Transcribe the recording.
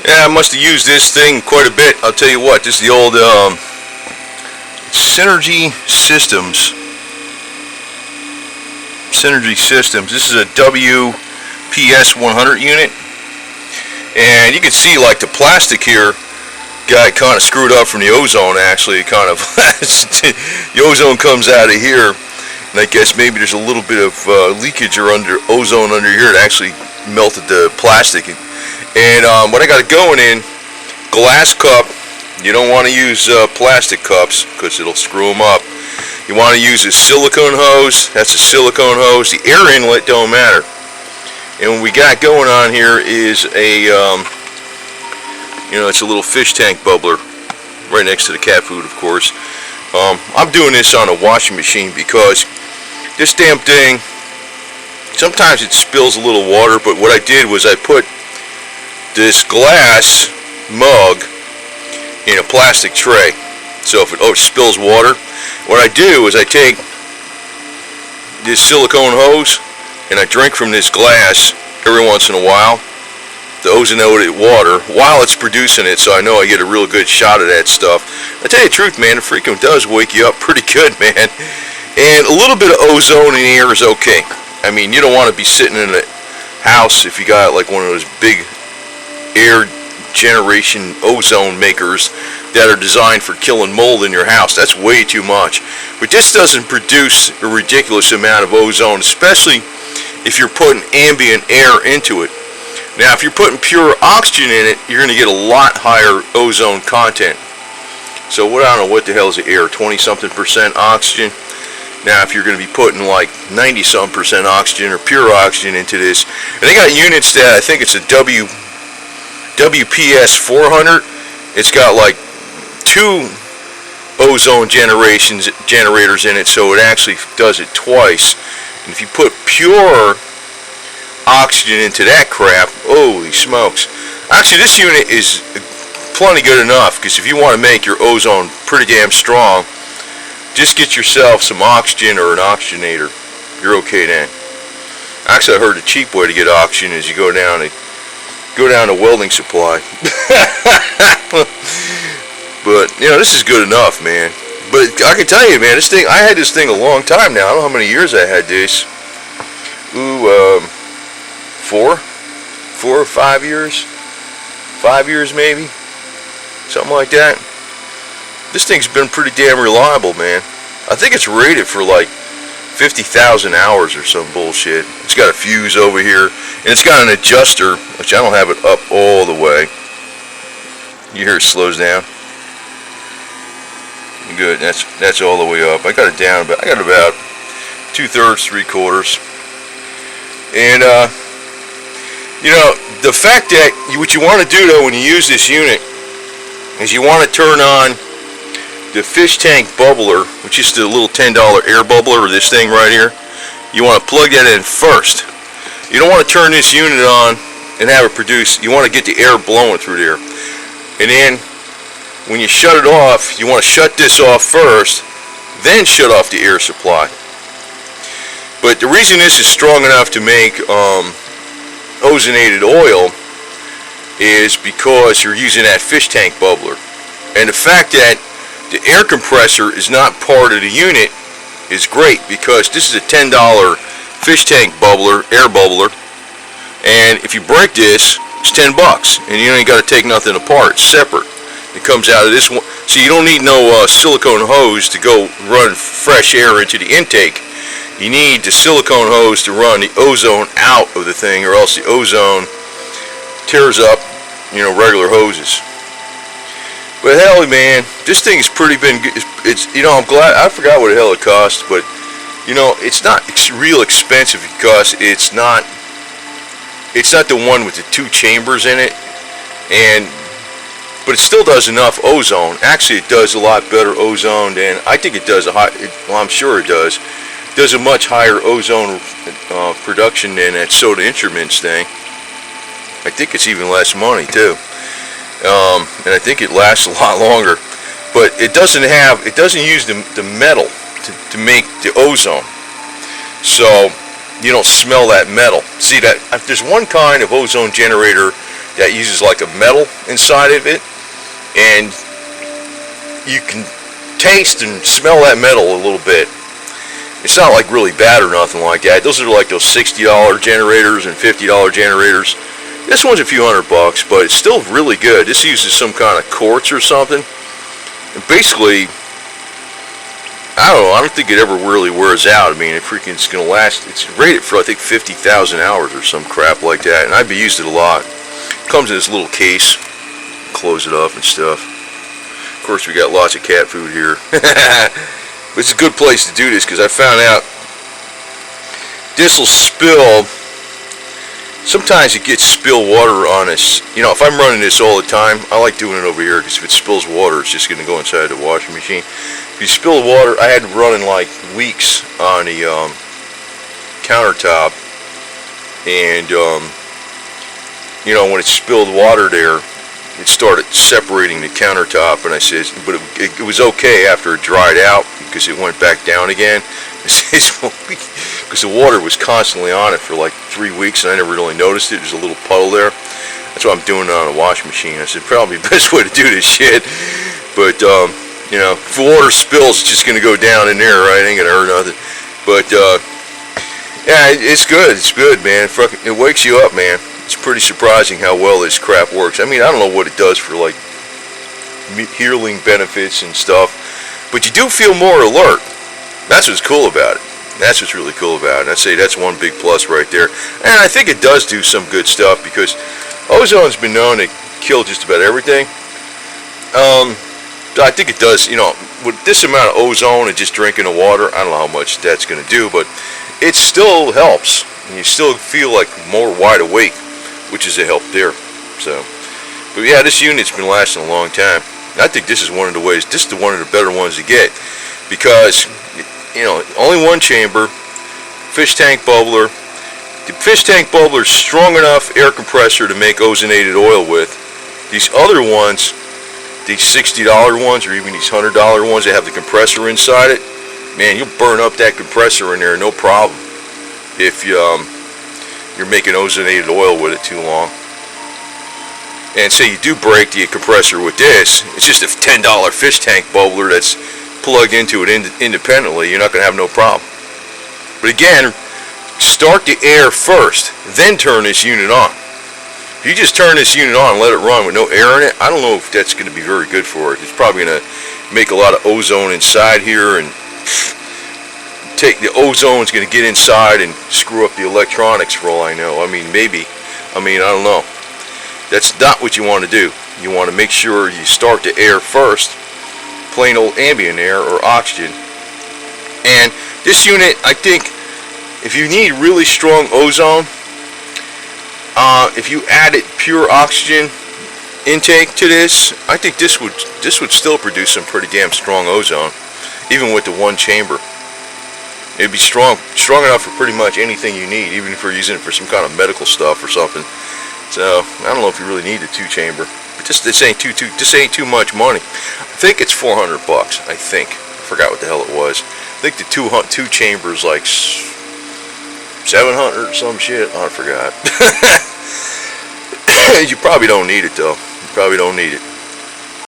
Yeah, I must have used this thing quite a bit. I'll tell you what, this is the old Synergy Systems. Synergy Systems. This is a WPS100 unit. And you can see like the plastic here got kind of screwed up from the ozone actually. Kind of the ozone comes out of here. And I guess maybe there's a little bit of leakage or ozone under here that actually melted the plastic. And what I got it going in, glass cup. You don't want to use plastic cups because it'll screw them up. You want to use a silicone hose. That's a silicone hose. The air inlet don't matter. And what we got going on here is a, it's a little fish tank bubbler right next to the cat food, of course. I'm doing this on a washing machine because this damn thing, sometimes it spills a little water, but what I did was I put this glass mug in a plastic tray. So if it spills water, what I do is I take this silicone hose and I drink from this glass every once in a while, the ozonated water, while it's producing it, so I know I get a real good shot of that stuff. I tell you the truth, man, it freaking does wake you up pretty good, man. And a little bit of ozone in the air is okay. I mean, you don't want to be sitting in a house if you got like one of those big air generation ozone makers that are designed for killing mold in your house. That's way too much. But this doesn't produce a ridiculous amount of ozone, especially if you're putting ambient air into it. Now, if you're putting pure oxygen in it, you're going to get a lot higher ozone content. So I don't know what the hell is the air, 20-something% oxygen. Now, if you're going to be putting like 90-something% oxygen or pure oxygen into this, and they got units that I think it's a WPS100. It's got like 2 ozone generators in it, so it actually does it twice. And if you put pure oxygen into that crap, holy smokes. Actually, this unit is plenty good enough, because if you want to make your ozone pretty damn strong, just get yourself some oxygen or an oxygenator. You're okay then. Actually, I heard the cheap way to get oxygen is you go down to welding supply. But this is good enough, man. But I can tell you, man, this thing, I had this thing a long time now. I don't know how many years I had this. 4 or 5 years. 5 years maybe, something like that. This thing's been pretty damn reliable, man. I think it's rated for like 50,000 hours or some bullshit. It's got a fuse over here, and it's got an adjuster, which I don't have it up all the way. You hear it slows down. Good. That's all the way up. I got it down, but I got about 2/3, 3/4. And the fact that what you want to do though when you use this unit is you want to turn on the fish tank bubbler, which is the little $10 air bubbler, or this thing right here. You want to plug that in first. You don't want to turn this unit on and have it produce. You want to get the air blowing through there, and then when you shut it off, you want to shut this off first, then shut off the air supply. But the reason this is strong enough to make ozonated oil is because you're using that fish tank bubbler. And the fact that the air compressor is not part of the unit is great, because this is a $10 fish tank bubbler, air bubbler, and if you break this, it's $10, and you ain't got to take nothing apart. It's separate. It comes out of this one, so you don't need no silicone hose to go run fresh air into the intake. You need the silicone hose to run the ozone out of the thing, or else the ozone tears up, regular hoses. But hell, man, this thing has pretty been good. It's I'm glad. I forgot what the hell it cost, but it's not real expensive, because it's not the one with the 2 chambers in it, but it still does enough ozone. Actually, it does a lot better ozone than I think it does. I'm sure it does. It does a much higher ozone production than that Soda Instruments thing. I think it's even less money too. And I think it lasts a lot longer, but it doesn't use the metal to make the ozone, so you don't smell that metal. See, that if there's one kind of ozone generator that uses like a metal inside of it, and you can taste and smell that metal a little bit. It's not like really bad or nothing like that. Those are like those $60 generators and $50 generators. This one's a few $100, but it's still really good. This uses some kind of quartz or something. And basically, I don't know, I don't think it ever really wears out. I mean, it's going to last, it's rated for I think 50,000 hours or some crap like that. And I've used it a lot. It comes in this little case. Close it up and stuff. Of course, we got lots of cat food here. But it's a good place to do this because I found out this will spill. Sometimes it gets spill water on us. You know, if I'm running this all the time, I like doing it over here because if it spills water, it's just going to go inside the washing machine. If you spill water, I had running like weeks on the countertop, and you know, when it spilled water there, it started separating the countertop, and I said, but it was okay after it dried out because it went back down again. Because the water was constantly on it for like 3 weeks, and I never really noticed it. There's a little puddle there. That's why I'm doing it on a washing machine. I said, probably the best way to do this shit. But you know, if the water spills, it's just gonna go down in there, right? It ain't gonna hurt nothing. But yeah, it's good. It's good, man. It wakes you up, man. It's pretty surprising how well this crap works. I mean, I don't know what it does for like healing benefits and stuff, but you do feel more alert. That's what's cool about it. That's what's really cool about it. I'd say that's one big plus right there. And I think it does do some good stuff because ozone's been known to kill just about everything. I think it does, you know, with this amount of ozone and just drinking the water, I don't know how much that's going to do, but it still helps. And you still feel like more wide awake, which is a help there. So, but yeah, this unit's been lasting a long time. I think this is one of the ways, this is one of the better ones to get because, you know, only one chamber, fish tank bubbler. The fish tank bubbler is strong enough air compressor to make ozonated oil with. These other ones, these $60 ones or even these $100 ones that have the compressor inside it, man, you'll burn up that compressor in there no problem if you're making ozonated oil with it too long. And say you do break the compressor with this, it's just a $10 fish tank bubbler that's plugged into it independently. You're not going to have no problem. But again, start the air first, then turn this unit on. If you just turn this unit on and let it run with no air in it, I don't know if that's going to be very good for it. It's probably going to make a lot of ozone inside here, and take the ozone's going to get inside and screw up the electronics for all I know. I mean, maybe. I mean, I don't know. That's not what you want to do. You want to make sure you start the air first, plain old ambient air or oxygen. And this unit, I think, if you need really strong ozone, if you added pure oxygen intake to this, I think this would still produce some pretty damn strong ozone, even with the one chamber. It'd be strong enough for pretty much anything you need, even if you're using it for some kind of medical stuff or something. So I don't know if you really need a two chamber, but this ain't too much money. I think it's $400. I think. I forgot what the hell it was. I think the two chambers like 700 or some shit. Oh, I forgot. You probably don't need it though. You probably don't need it.